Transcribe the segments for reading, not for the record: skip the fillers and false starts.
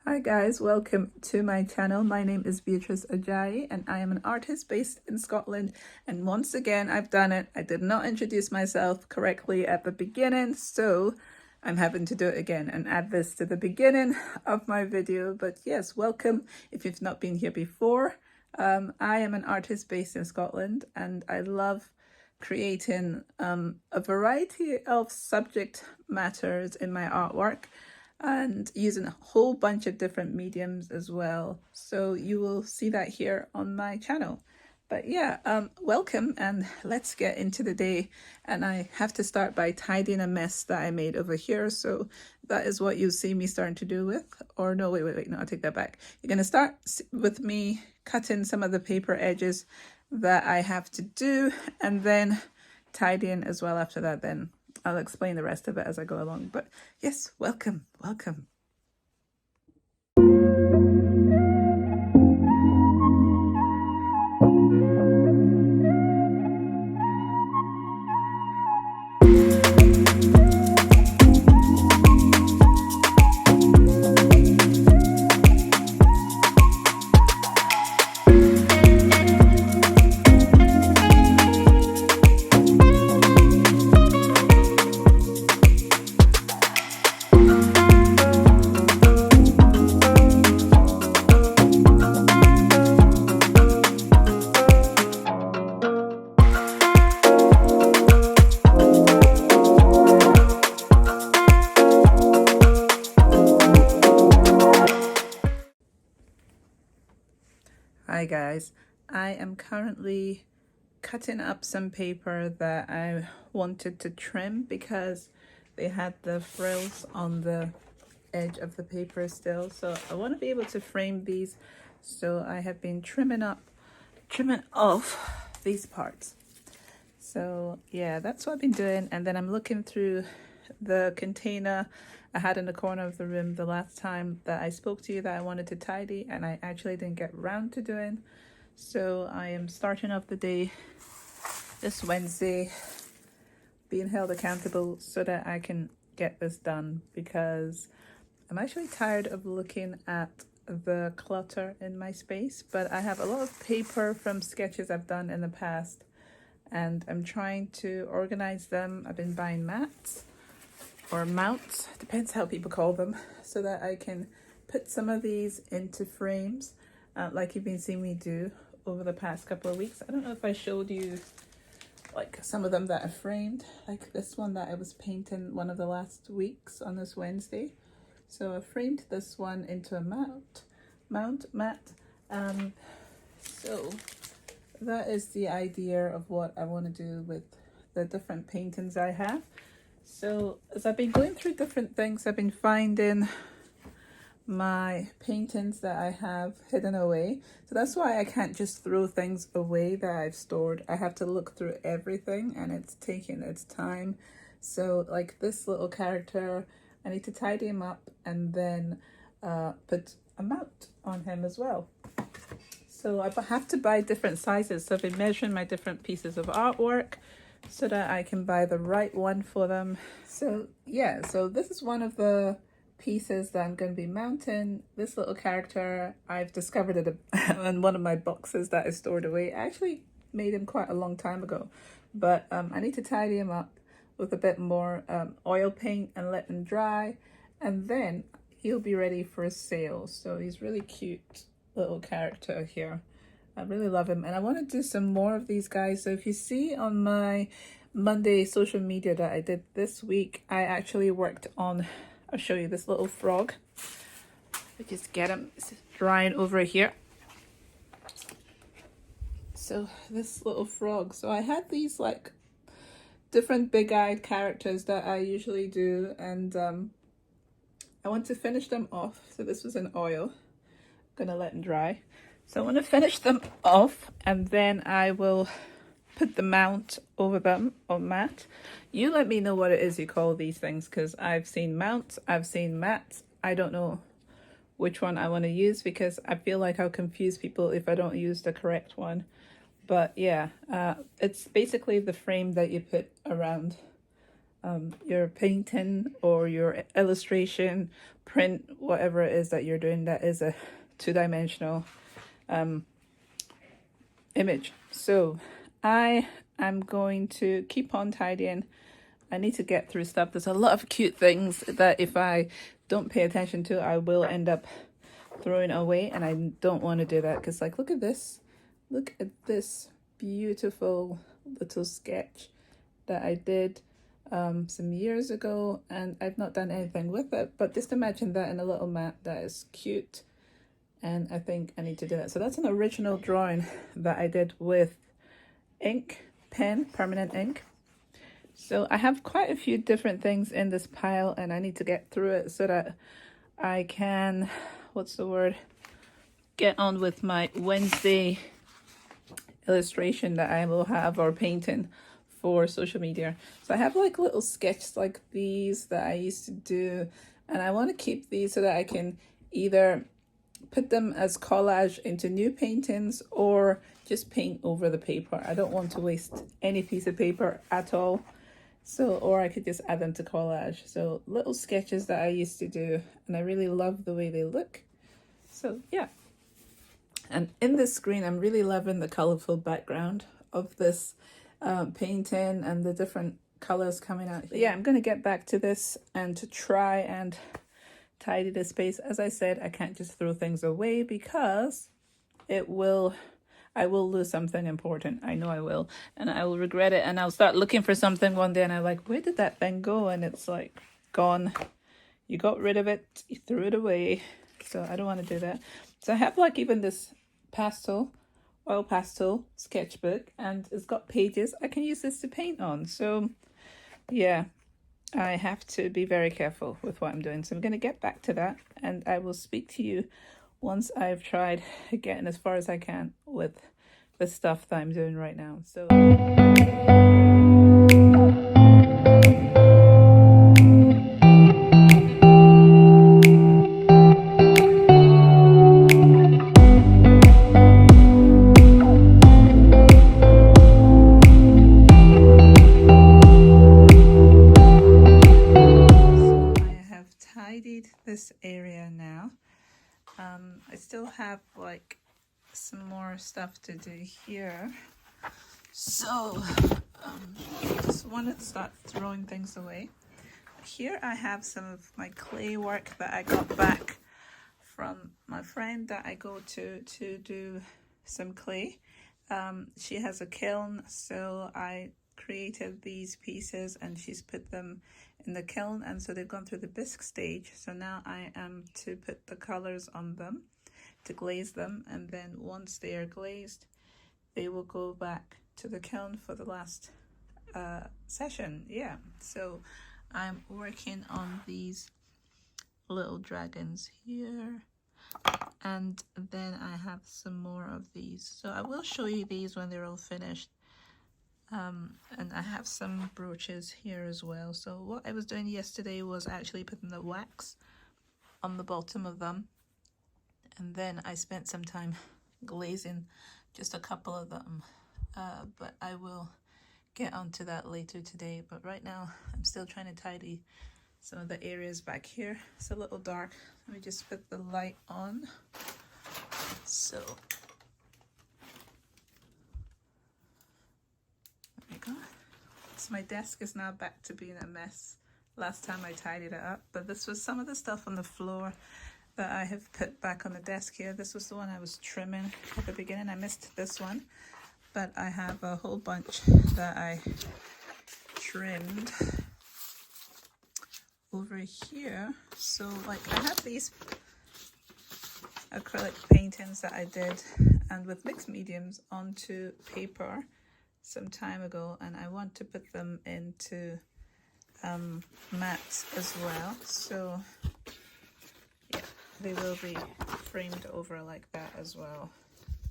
Hi guys, welcome to my channel. My name is Beatrice Ajayi and I am an artist based in Scotland. And once again, I've done it. I did not introduce myself correctly at the beginning, so I'm having to do it again and add this to the beginning of my video. But yes, welcome if you've not been here before. I am an artist based in Scotland and I love creating a variety of subject matters in my artwork and using a whole bunch of different mediums as well. So you will see that here on my channel. But yeah, welcome and let's get into the day. And I have to start by tidying a mess that I made over here. So that is what you see me starting to do with, or no, wait, no, I'll take that back. You're gonna start with me cutting some of the paper edges that I have to do and then tidying as well after that. Then I'll explain the rest of it as I go along. But yes, welcome. Hi guys, I am currently cutting up some paper that I wanted to trim because they had the frills on the edge of the paper still. So I want to be able to frame these. So I have been trimming off these parts. So yeah, that's what I've been doing. And then I'm looking through the container I had in the corner of the room the last time that I spoke to you that I wanted to tidy, and I actually didn't get round to doing. So I am starting off the day this Wednesday being held accountable so that I can get this done, because I'm actually tired of looking at the clutter in my space. But I have a lot of paper from sketches I've done in the past and I'm trying to organize them. I've been buying mats or mounts, depends how people call them, so that I can put some of these into frames like you've been seeing me do over the past couple of weeks. I don't know if I showed you like some of them that I framed, like this one that I was painting one of the last weeks on this Wednesday. So I framed this one into a mount mat. So that is the idea of what I want to do with the different paintings I have. So as I've been going through different things, I've been finding my paintings that I have hidden away. So that's why I can't just throw things away that I've stored. I have to look through everything and it's taking its time. So like this little character, I need to tidy him up and then put a mount on him as well. So I have to buy different sizes. So I've been measuring my different pieces of artwork so that I can buy the right one for them. So yeah, so this is one of the pieces that I'm going to be mounting. This little character, I've discovered it in one of my boxes that I stored away. I actually made him quite a long time ago, but I need to tidy him up with a bit more oil paint and let him dry, and then he'll be ready for a sale. So he's really cute little character here. I really love him and I want to do some more of these guys. So if you see on my Monday social media that I did this week, I actually worked on, I'll show you this little frog. I just get him drying over here. So this little frog. So I had these like different big-eyed characters that I usually do, and I want to finish them off. So this was in oil. I'm gonna let them dry. So I want to finish them off and then I will put the mount over them on mat. You let me know what it is you call these things, because I've seen mounts, I've seen mats. I don't know which one I want to use because I feel like I'll confuse people if I don't use the correct one. But yeah, it's basically the frame that you put around your painting or your illustration, print, whatever it is that you're doing that is a two-dimensional image. So I am going to keep on tidying. I need to get through stuff. There's a lot of cute things that if I don't pay attention to, I will end up throwing away, and I don't want to do that because, like, look at this. Look at this beautiful little sketch that I did some years ago, and I've not done anything with it, but just imagine that in a little mat. That is cute, and I think I need to do that. So that's an original drawing that I did with ink, pen, permanent ink. So I have quite a few different things in this pile, and I need to get through it so that I can, what's the word, get on with my Wednesday illustration that I will have, or painting for social media. So I have like little sketches like these that I used to do, and I want to keep these so that I can either put them as collage into new paintings or just paint over the paper. I don't want to waste any piece of paper at all. So, or I could just add them to collage. So little sketches that I used to do, and I really love the way they look. So yeah. And in this screen, I'm really loving the colorful background of this painting and the different colors coming out. But yeah, I'm going to get back to this and to try and tidy the space. As I said, I can't just throw things away because I will lose something important. I know I will. And I will regret it. And I'll start looking for something one day and I'm like, where did that thing go? And it's like gone. You got rid of it. You threw it away. So I don't want to do that. So I have like even this oil pastel sketchbook, and it's got pages. I can use this to paint on. So yeah, I have to be very careful with what I'm doing. So I'm going to get back to that, and I will speak to you once I've tried getting as far as I can with the stuff that I'm doing right now. So this area now. I still have like some more stuff to do here, so I just want to start throwing things away. Here I have some of my clay work that I got back from my friend that I go to do some clay. She has a kiln, so I created these pieces and she's put them in the kiln, and so they've gone through the bisque stage. So now I am to put the colors on them, to glaze them, and then once they are glazed they will go back to the kiln for the last session. Yeah, so I'm working on these little dragons here, and then I have some more of these, so I will show you these when they're all finished. And I have some brooches here as well. So what I was doing yesterday was actually putting the wax on the bottom of them, and then I spent some time glazing just a couple of them, but I will get onto that later today. But right now I'm still trying to tidy some of the areas back here. It's a little dark. Let me just put the light on. So so my desk is now back to being a mess. Last time I tidied it up, but this was some of the stuff on the floor that I have put back on the desk here. This was the one I was trimming at the beginning. I missed this one, but I have a whole bunch that I trimmed over here. So like I have these acrylic paintings that I did and with mixed mediums onto paper some time ago, and I want to put them into mats as well. So yeah, they will be framed over like that as well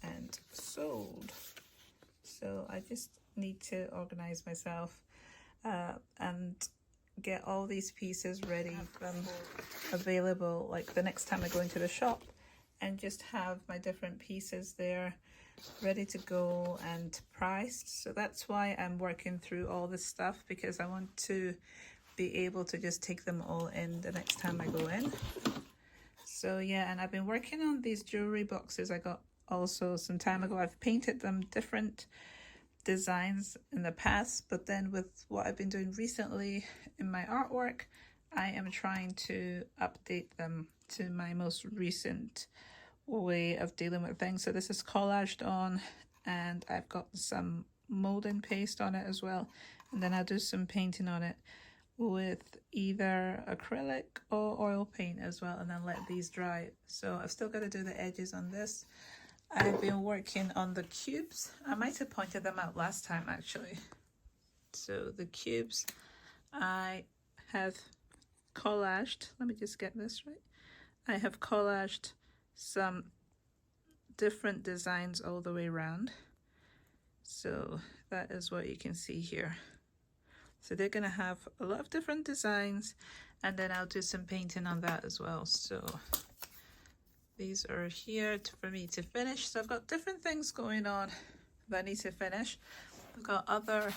and sold. So I just need to organize myself and get all these pieces ready, have them available like the next time I go into the shop, and just have my different pieces there ready to go and priced. So that's why I'm working through all this stuff, because I want to be able to just take them all in the next time I go in. So yeah, and I've been working on these jewelry boxes I got also some time ago. I've painted them different designs in the past, but then with what I've been doing recently in my artwork, I am trying to update them to my most recent way of dealing with things. So this is collaged on, and I've got some molding paste on it as well, and then I'll do some painting on it with either acrylic or oil paint as well, and then let these dry. So I've still got to do the edges on this. I've been working on the cubes. I might have pointed them out last time actually. So the cubes I have collaged, let me just get this right. I have collaged some different designs all the way around. So that is what you can see here. So they're gonna have a lot of different designs, and then I'll do some painting on that as well. So these are here for me to finish. So I've got different things going on that I need to finish. I've got other,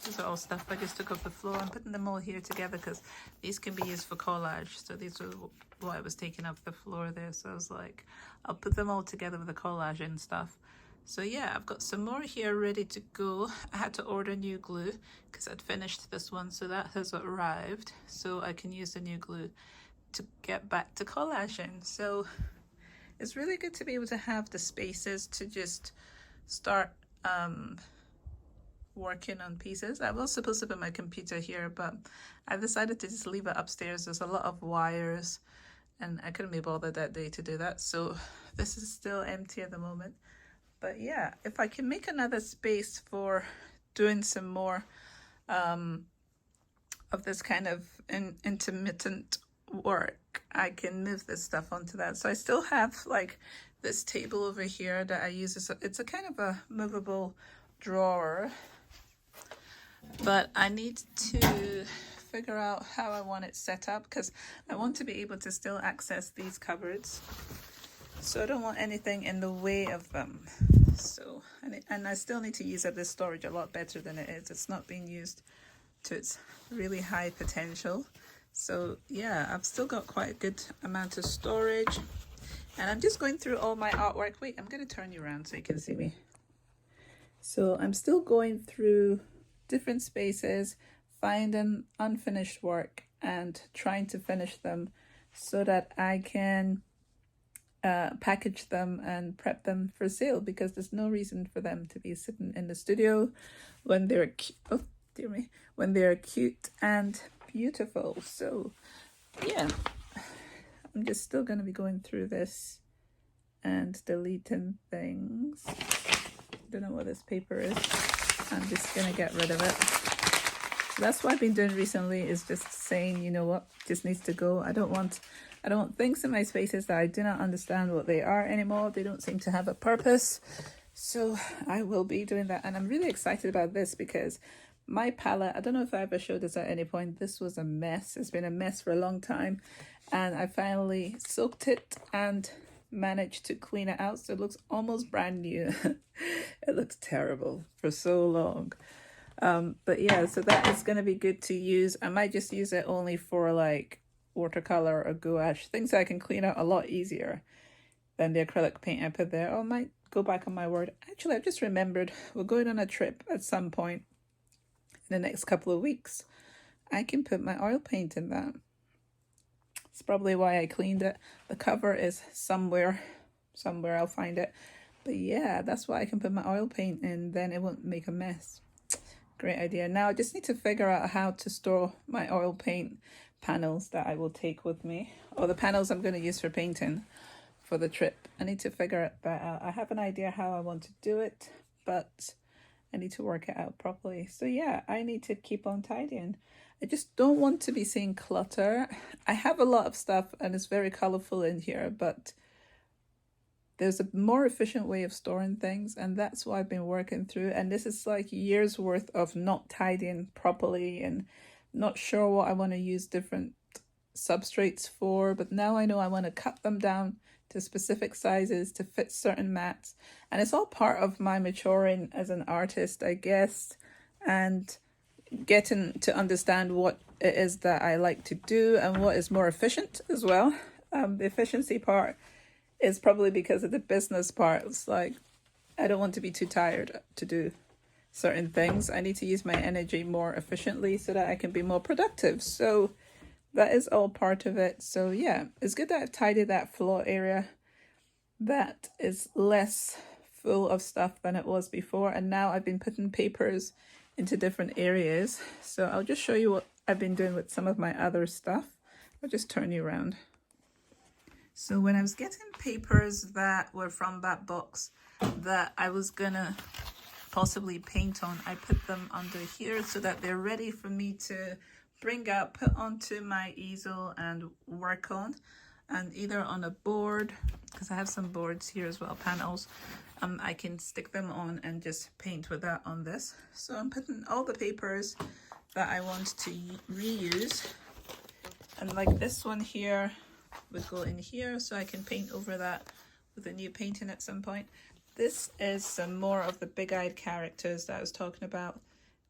these are all stuff I just took off the floor. I'm putting them all here together because these can be used for collage. So these are what I was taking off the floor there. So I was like, I'll put them all together with the collage and stuff. So yeah, I've got some more here ready to go. I had to order new glue because I'd finished this one. So that has arrived. So I can use the new glue to get back to collaging. So it's really good to be able to have the spaces to just start working on pieces. I was supposed to put my computer here, but I decided to just leave it upstairs. There's a lot of wires and I couldn't be bothered that day to do that. So this is still empty at the moment. But yeah, if I can make another space for doing some more of this kind of intermittent work, I can move this stuff onto that. So I still have like this table over here that I use as it's a kind of a movable drawer, but I need to figure out how I want it set up because I want to be able to still access these cupboards. So I don't want anything in the way of them. So, and I still need to use up this storage a lot better than it is. It's not being used to its really high potential. So yeah, I've still got quite a good amount of storage. And I'm just going through all my artwork. Wait, I'm going to turn you around so you can see me. So I'm still going through different spaces, finding unfinished work and trying to finish them so that I can package them and prep them for sale, because there's no reason for them to be sitting in the studio when they're oh dear me, when they're cute and beautiful. So yeah, I'm just still going to be going through this and deleting things. Don't know what this paper is. I'm just going to get rid of it. That's what I've been doing recently, is just saying, you know what, just needs to go. I don't want things in my spaces that I do not understand what they are anymore. They don't seem to have a purpose. So I will be doing that. And I'm really excited about this because my palette, I don't know if I ever showed this at any point. This was a mess. It's been a mess for a long time. And I finally soaked it and managed to clean it out. So it looks almost brand new. It looks terrible for so long. But yeah, so that is going to be good to use. I might just use it only for like watercolor or gouache, things that I can clean out a lot easier than the acrylic paint I put there. Or I might go back on my word. Actually, I've just remembered we're going on a trip at some point in the next couple of weeks. I can put my oil paint in that. It's probably why I cleaned it. The cover is somewhere I'll find it. But yeah, that's why I can put my oil paint in, then it won't make a mess. Great idea. Now I just need to figure out how to store my oil paint panels that I will take with me, or the panels I'm going to use for painting for the trip. I need to figure that out. I have an idea how I want to do it, but I need to work it out properly. So yeah, I need to keep on tidying. I just don't want to be seeing clutter. I have a lot of stuff and it's very colorful in here, but there's a more efficient way of storing things, and that's what I've been working through. And this is like years worth of not tidying properly and not sure what I want to use different substrates for, but now I know I want to cut them down to specific sizes to fit certain mats. And it's all part of my maturing as an artist, I guess, and getting to understand what it is that I like to do and what is more efficient as well. The efficiency part is probably because of the business part. It's like, I don't want to be too tired to do certain things. I need to use my energy more efficiently so that I can be more productive. So that is all part of it. So yeah, it's good that I've tidied that floor area. That is less full of stuff than it was before. And now I've been putting papers into different areas. So I'll just show you what I've been doing with some of my other stuff. I'll just turn you around. So when I was getting papers that were from that box that I was gonna possibly paint on, I put them under here so that they're ready for me to bring up, put onto my easel and work on, and either on a board, because I have some boards here as well, panels, I can stick them on and just paint with that on this. So I'm putting all the papers that I want to reuse, and like this one here would go in here, so I can paint over that with a new painting at some point. This is some more of the big-eyed characters that I was talking about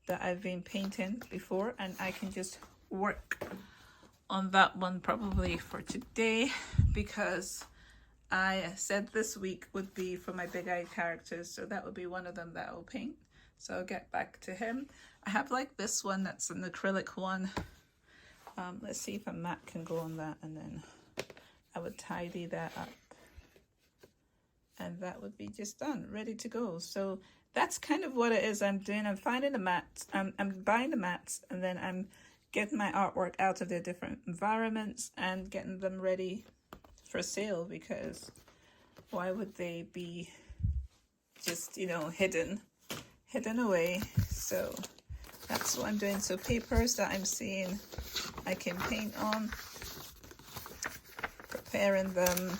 that I've been painting before, and I can just work on that one probably for today, because I said this week would be for my big-eyed characters, so that would be one of them that I'll paint. So I'll get back to him. I have like this one that's an acrylic one. Let's see if a mat can go on that, and then I would tidy that up. And that would be just done, ready to go. So that's kind of what it is I'm doing. I'm finding the mats, I'm buying the mats, and then I'm getting my artwork out of their different environments and getting them ready for sale, because why would they be just, you know, hidden away? So that's what I'm doing. So papers that I'm seeing I can paint on, preparing them.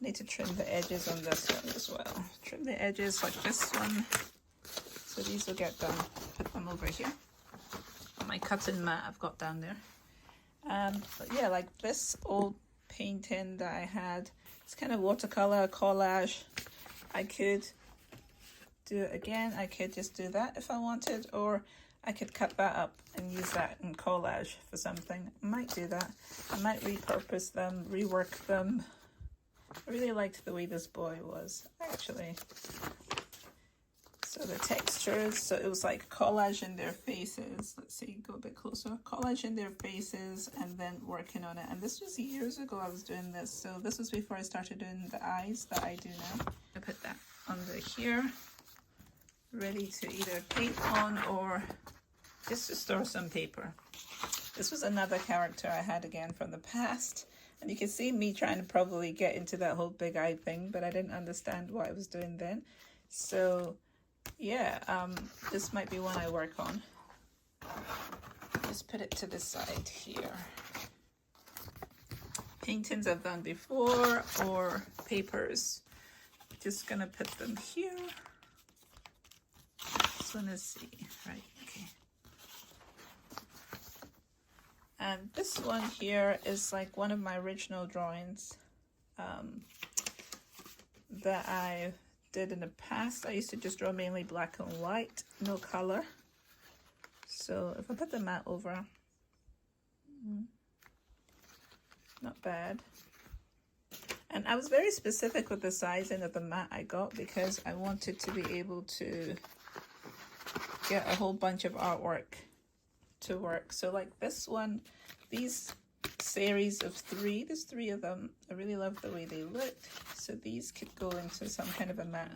Need to trim the edges on this one as well. Trim the edges like this one. So these will get done. Put them over here on my cutting mat I've got down there. But yeah, like this old painting that I had, it's kind of watercolor collage. I could do it again. I could just do that if I wanted, or I could cut that up and use that in collage for something. I might do that. I might repurpose them, rework them. I really liked the way this boy was, actually. So the textures, so it was like collage in their faces. Let's see, go a bit closer. Collage in their faces and then working on it. And this was years ago I was doing this. So this was before I started doing the eyes that I do now. I put that under here, ready to either paint on or just to store some paper. This was another character I had again from the past. And you can see me trying to probably get into that whole big eye thing, but I didn't understand what I was doing then. So yeah, this might be one I work on. Just put it to the side here. Paintings I've done before, or papers. Just gonna put them here. Just wanna see, right, okay. And this one here is like one of my original drawings that I did in the past. I used to just draw mainly black and white, no color. So if I put the mat over, not bad. And I was very specific with the sizing of the mat I got, because I wanted to be able to get a whole bunch of artwork to work. So like this one, these series of three, there's 3 of them. I really love the way they look. So these could go into some kind of a mat.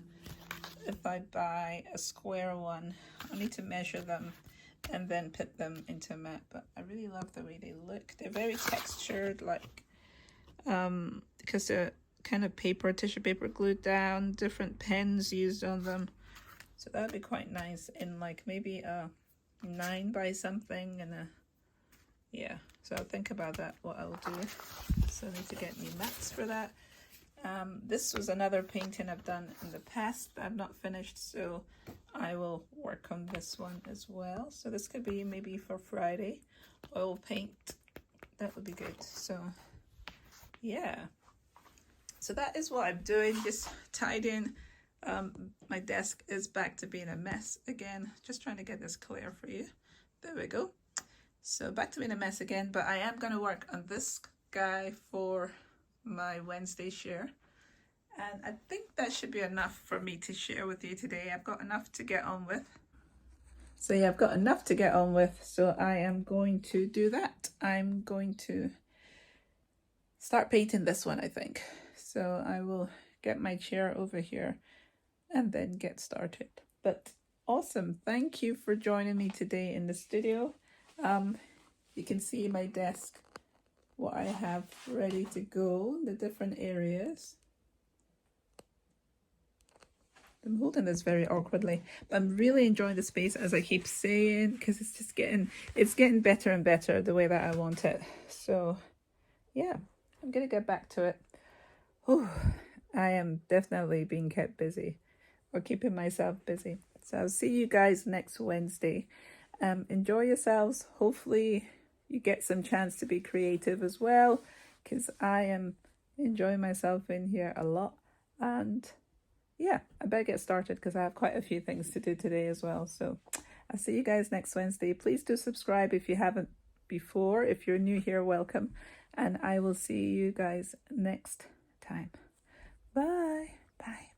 If I buy a square one, I need to measure them and then put them into a mat. But I really love the way they look. They're very textured, like because they're kind of paper, tissue paper glued down, different pens used on them. So that would be quite nice in like maybe a 9 by something, and a, yeah, so I'll think about that, what I'll do. So I need to get new mats for that. This was another painting I've done in the past that I've not finished, so I will work on this one as well. So this could be maybe for Friday. Oil paint that would be good. So yeah, so that is what I'm doing, just tidying. My desk is back to being a mess again. Just trying to get this clear for you. There we go. So back to being a mess again, but I am going to work on this guy for my Wednesday share. And I think that should be enough for me to share with you today. I've got enough to get on with. So yeah, I've got enough to get on with. So I am going to do that. I'm going to start painting this one, I think. So I will get my chair over here and then get started. But awesome. Thank you for joining me today in the studio. You can see my desk, what I have ready to go, the different areas. I'm holding this very awkwardly, but I'm really enjoying the space, as I keep saying, because it's just getting better and better the way that I want it. So yeah, I'm gonna get back to it. Oh, I am definitely being kept busy, or keeping myself busy. So I'll see you guys next Wednesday. Enjoy yourselves. Hopefully you get some chance to be creative as well, because I am enjoying myself in here a lot. And yeah, I better get started because I have quite a few things to do today as well. So I'll see you guys next Wednesday. Please do subscribe if you haven't before. If you're new here, welcome. And I will see you guys next time. Bye. Bye.